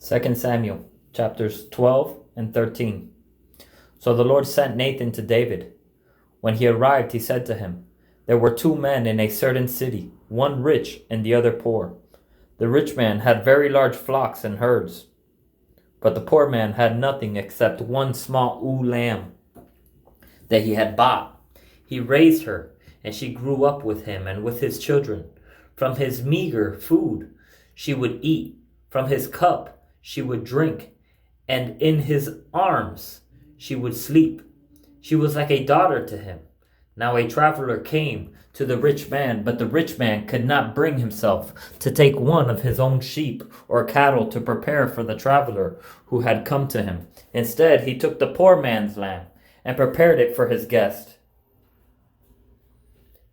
2 Samuel chapters 12 and 13. So the Lord sent Nathan to David. When he arrived, he said to him, "There were two men in a certain city, one rich and the other poor. The rich man had very large flocks and herds, but the poor man had nothing except one small ewe lamb that he had bought. He raised her, and she grew up with him and with his children. From his meager food she would eat, from his cup she would drink, and in his arms she would sleep. She was like a daughter to him. Now a traveler came to the rich man, but the rich man could not bring himself to take one of his own sheep or cattle to prepare for the traveler who had come to him. Instead, he took the poor man's lamb and prepared it for his guest."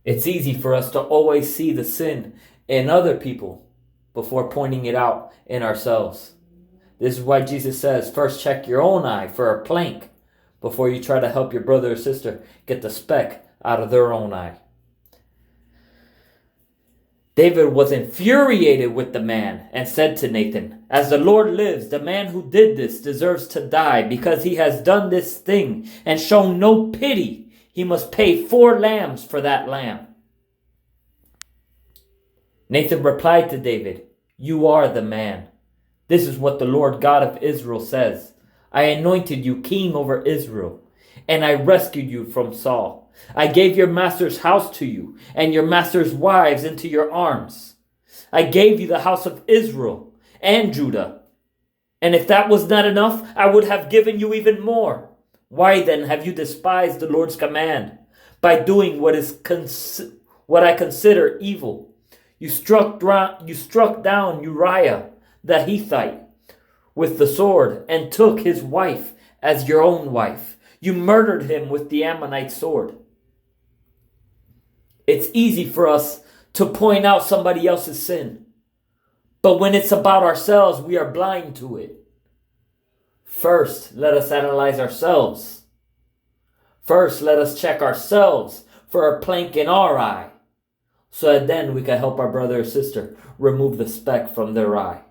It's easy for us to always see the sin in other people before pointing it out in ourselves. This is why Jesus says, first check your own eye for a plank before you try to help your brother or sister get the speck out of their own eye. David was infuriated with the man and said to Nathan, "As the Lord lives, the man who did this deserves to die because he has done this thing and shown no pity. He must pay 4 lambs for that lamb." Nathan replied to David, "You are the man. This is what the Lord God of Israel says. I anointed you king over Israel, and I rescued you from Saul. I gave your master's house to you, and your master's wives into your arms. I gave you the house of Israel and Judah. And if that was not enough, I would have given you even more. Why then have you despised the Lord's command by doing what I consider evil? You struck down Uriah the Hittite with the sword and took his wife as your own wife. You murdered him with the Ammonite sword." It's easy for us to point out somebody else's sin, but when it's about ourselves, we are blind to it. First, let us analyze ourselves. First, let us check ourselves for a plank in our eye, so that then we can help our brother or sister remove the speck from their eye.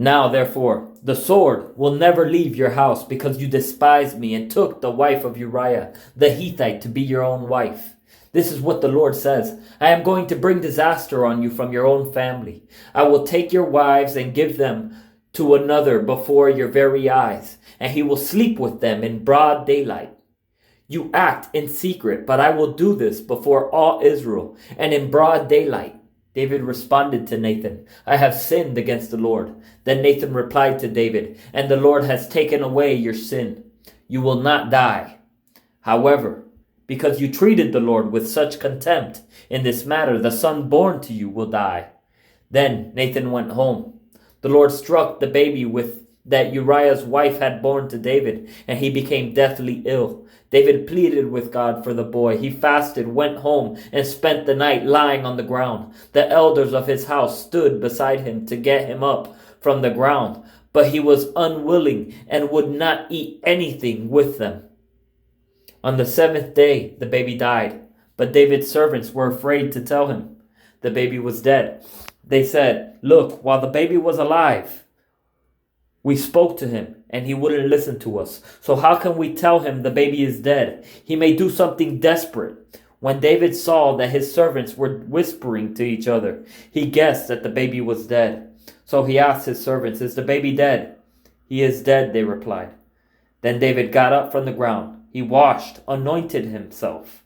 Now, therefore, the sword will never leave your house because you despised me and took the wife of Uriah the Hittite to be your own wife. This is what the Lord says. I am going to bring disaster on you from your own family. I will take your wives and give them to another before your very eyes, and he will sleep with them in broad daylight. You act in secret, but I will do this before all Israel and in broad daylight. David responded to Nathan, "I have sinned against the Lord." Then Nathan replied to David, "And the Lord has taken away your sin. You will not die. However, because you treated the Lord with such contempt in this matter, the son born to you will die." Then Nathan went home. The Lord struck the baby that Uriah's wife had born to David, and he became deathly ill. David pleaded with God for the boy. He fasted, went home, and spent the night lying on the ground. The elders of his house stood beside him to get him up from the ground, but he was unwilling and would not eat anything with them. On the 7th day, the baby died, but David's servants were afraid to tell him the baby was dead. They said, "Look, while the baby was alive, we spoke to him, and he wouldn't listen to us. So how can we tell him the baby is dead? He may do something desperate." When David saw that his servants were whispering to each other, he guessed that the baby was dead. So he asked his servants, "Is the baby dead?" "He is dead," they replied. Then David got up from the ground. He washed, anointed himself,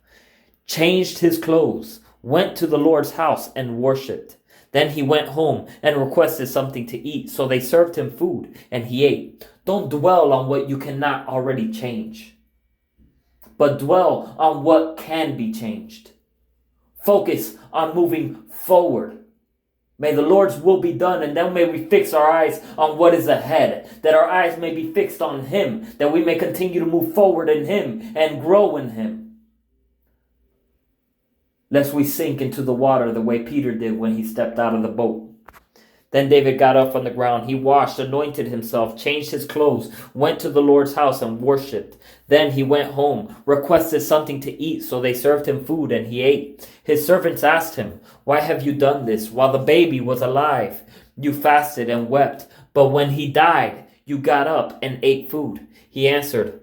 changed his clothes, went to the Lord's house, and worshipped. Then he went home and requested something to eat, so they served him food, and he ate. Don't dwell on what you cannot already change, but dwell on what can be changed. Focus on moving forward. May the Lord's will be done, and then may we fix our eyes on what is ahead, that our eyes may be fixed on Him, that we may continue to move forward in Him and grow in Him. Lest we sink into the water the way Peter did when he stepped out of the boat. Then David got up from the ground. He washed, anointed himself, changed his clothes, went to the Lord's house and worshipped. Then he went home, requested something to eat, so they served him food and he ate. His servants asked him, "Why have you done this? While the baby was alive, you fasted and wept, but when he died, you got up and ate food." He answered,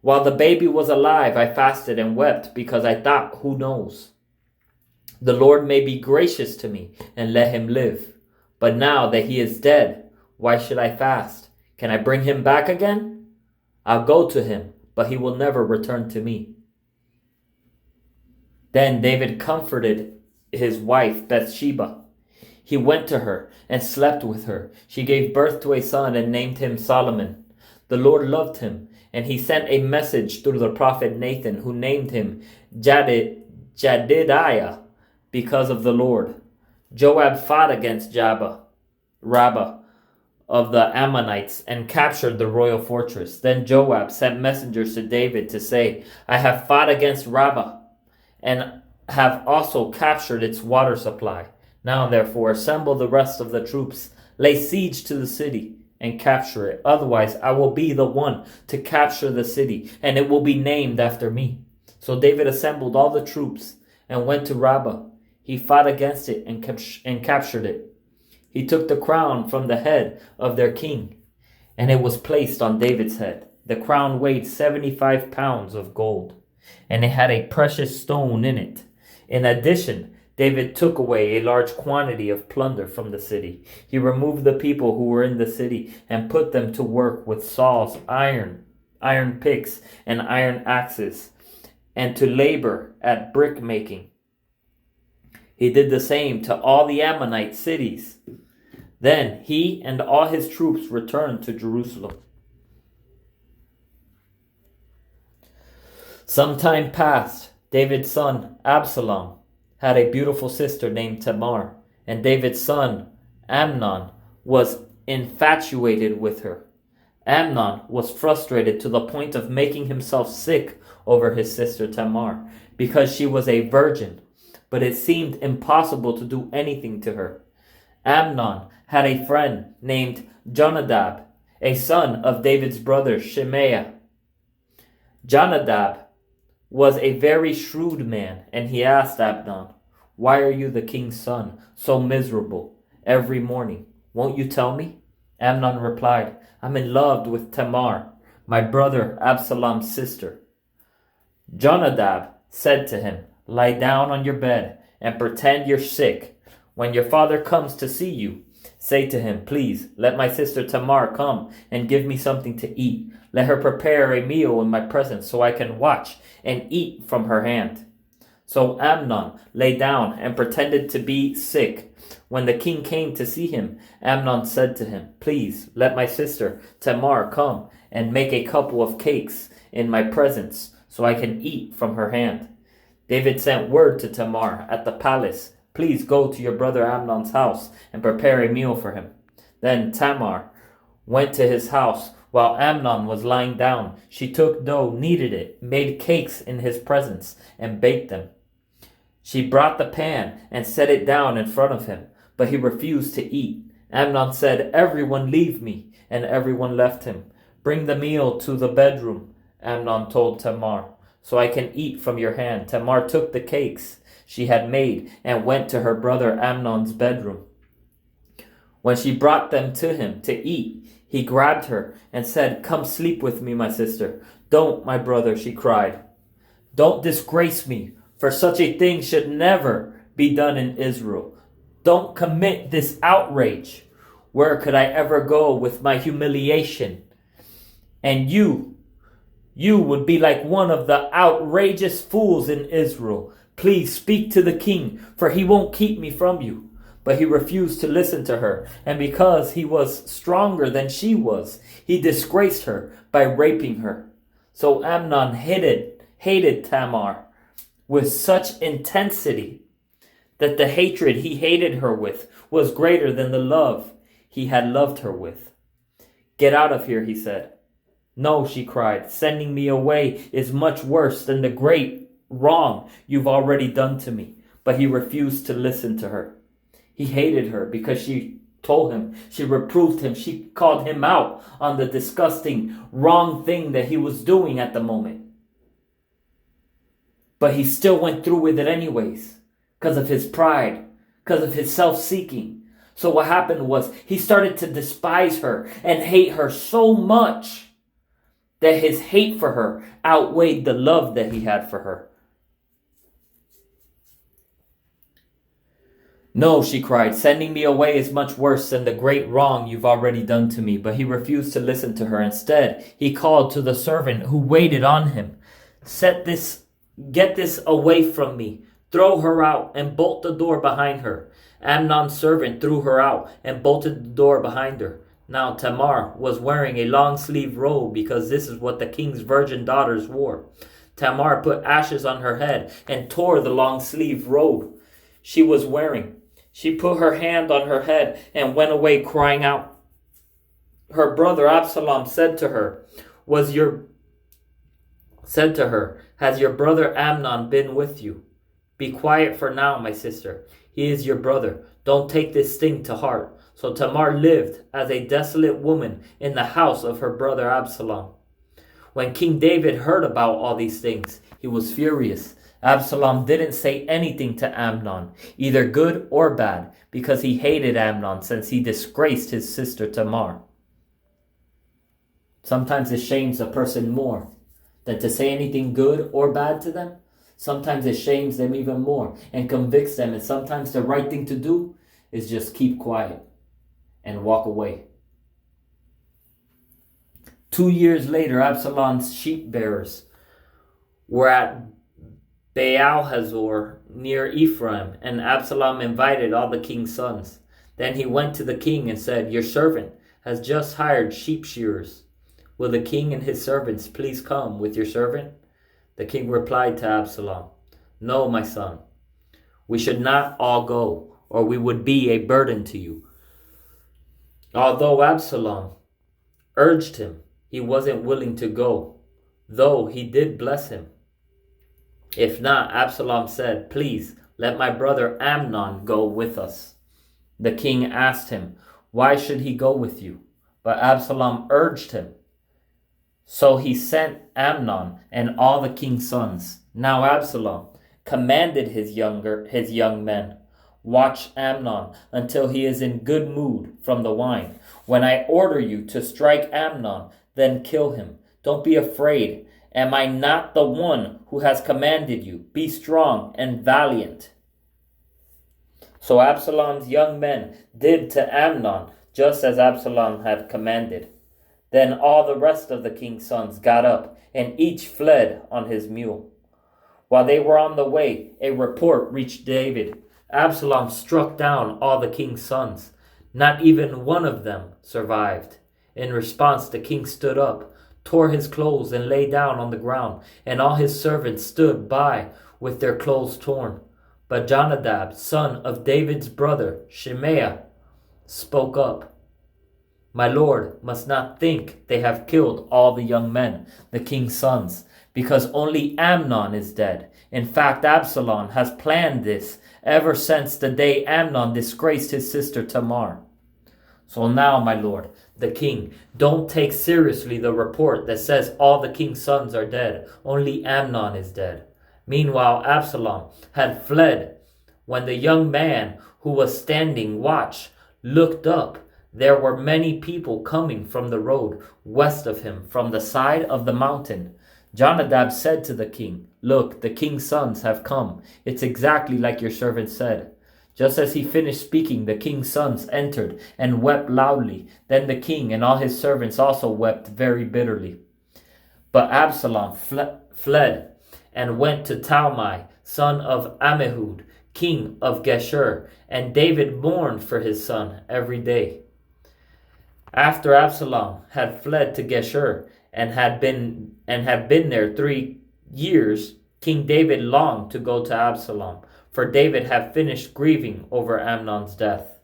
"While the baby was alive, I fasted and wept because I thought, who knows? The Lord may be gracious to me and let him live. But now that he is dead, why should I fast? Can I bring him back again? I'll go to him, but he will never return to me." Then David comforted his wife Bathsheba. He went to her and slept with her. She gave birth to a son and named him Solomon. The Lord loved him, and he sent a message through the prophet Nathan, who named him Jedidiah because of the Lord. Joab fought against Rabbah of the Ammonites and captured the royal fortress. Then Joab sent messengers to David to say, "I have fought against Rabbah and have also captured its water supply. Now therefore assemble the rest of the troops, lay siege to the city and capture it. Otherwise I will be the one to capture the city, and it will be named after me." So David assembled all the troops and went to Rabbah. He fought against it and captured it. He took the crown from the head of their king, and it was placed on David's head. The crown weighed 75 pounds of gold, and it had a precious stone in it. In addition, David took away a large quantity of plunder from the city. He removed the people who were in the city and put them to work with saws, iron picks, and iron axes, and to labor at brick making. He did the same to all the Ammonite cities. Then he and all his troops returned to Jerusalem. Some time passed. David's son Absalom had a beautiful sister named Tamar, and David's son Amnon was infatuated with her. Amnon was frustrated to the point of making himself sick over his sister Tamar because she was a virgin, but it seemed impossible to do anything to her. Amnon had a friend named Jonadab, a son of David's brother Shimea. Jonadab was a very shrewd man, and he asked Amnon, "Why are you the king's son, so miserable every morning? Won't you tell me?" Amnon replied, "I'm in love with Tamar, my brother Absalom's sister." Jonadab said to him, "Lie down on your bed and pretend you're sick. When your father comes to see you, say to him, 'Please, let my sister Tamar come and give me something to eat. Let her prepare a meal in my presence so I can watch and eat from her hand.'" So Amnon lay down and pretended to be sick. When the king came to see him, Amnon said to him, "Please, let my sister Tamar come and make a couple of cakes in my presence so I can eat from her hand." David sent word to Tamar at the palace, "Please go to your brother Amnon's house and prepare a meal for him." Then Tamar went to his house while Amnon was lying down. She took dough, kneaded it, made cakes in his presence, and baked them. She brought the pan and set it down in front of him, but he refused to eat. Amnon said, "Everyone leave me," and everyone left him. "Bring the meal to the bedroom," Amnon told Tamar, "so I can eat from your hand." Tamar took the cakes she had made and went to her brother Amnon's bedroom. When she brought them to him to eat, he grabbed her and said, "Come sleep with me, my sister." "Don't, my brother," she cried. "Don't disgrace me, for such a thing should never be done in Israel. Don't commit this outrage. Where could I ever go with my humiliation? And you would be like one of the outrageous fools in Israel. Please speak to the king, for he won't keep me from you." But he refused to listen to her, and because he was stronger than she was, he disgraced her by raping her. So Amnon hated Tamar with such intensity that the hatred he hated her with was greater than the love he had loved her with. "Get out of here," he said. "No," she cried. "Sending me away is much worse than the great wrong you've already done to me." But he refused to listen to her. He hated her because she told him. She reproved him. She called him out on the disgusting, wrong thing that he was doing at the moment. But he still went through with it anyways, because of his pride, because of his self-seeking. So what happened was he started to despise her and hate her so much that his hate for her outweighed the love that he had for her. "No," she cried, "sending me away is much worse than the great wrong you've already done to me." But he refused to listen to her. Instead, he called to the servant who waited on him. "Get this away from me. Throw her out and bolt the door behind her." Amnon's servant threw her out and bolted the door behind her. Now Tamar was wearing a long-sleeved robe because this is what the king's virgin daughters wore. Tamar put ashes on her head and tore the long-sleeved robe she was wearing. She put her hand on her head and went away crying out. Her brother Absalom said to her, "Has your brother Amnon been with you? Be quiet for now, my sister. He is your brother. Don't take this thing to heart." So Tamar lived as a desolate woman in the house of her brother Absalom. When King David heard about all these things, he was furious. Absalom didn't say anything to Amnon, either good or bad, because he hated Amnon since he disgraced his sister Tamar. Sometimes it shames a person more than to say anything good or bad to them. Sometimes it shames them even more and convicts them. And sometimes the right thing to do is just keep quiet and walk away. 2 years later, Absalom's sheep bearers were at Baal-hazor near Ephraim, and Absalom invited all the king's sons. Then he went to the king and said, "Your servant has just hired sheep shearers. Will the king and his servants please come with your servant?" The king replied to Absalom, "No, my son. We should not all go, or we would be a burden to you." Although Absalom urged him, he wasn't willing to go, though he did bless him. If not, Absalom said, "Please let my brother Amnon go with us." The king asked him, "Why should he go with you?" But Absalom urged him. So he sent Amnon and all the king's sons. Now Absalom commanded his young men, "Watch Amnon until he is in good mood from the wine. When I order you to strike Amnon, then kill him. Don't be afraid. Am I not the one who has commanded you? Be strong and valiant." So Absalom's young men did to Amnon just as Absalom had commanded. Then all the rest of the king's sons got up, and each fled on his mule. While they were on the way, a report reached David. Absalom struck down all the king's sons. Not even one of them survived. In response, the king stood up, tore his clothes, and lay down on the ground, and all his servants stood by with their clothes torn. But Jonadab, son of David's brother, Shimei, spoke up. "My lord must not think they have killed all the young men, the king's sons, because only Amnon is dead. In fact, Absalom has planned this ever since the day Amnon disgraced his sister Tamar. So now, my lord, the king, don't take seriously the report that says all the king's sons are dead. Only Amnon is dead." Meanwhile, Absalom had fled. When the young man who was standing watch looked up, there were many people coming from the road west of him, from the side of the mountain. Jonadab said to the king, "Look, the king's sons have come. It's exactly like your servant said." Just as he finished speaking, the king's sons entered and wept loudly. Then the king and all his servants also wept very bitterly. But Absalom fled and went to Talmai, son of Ammihud, king of Geshur, and David mourned for his son every day. After Absalom had fled to Geshur and had been there 3 years, King David longed to go to Absalom, for David had finished grieving over Amnon's death.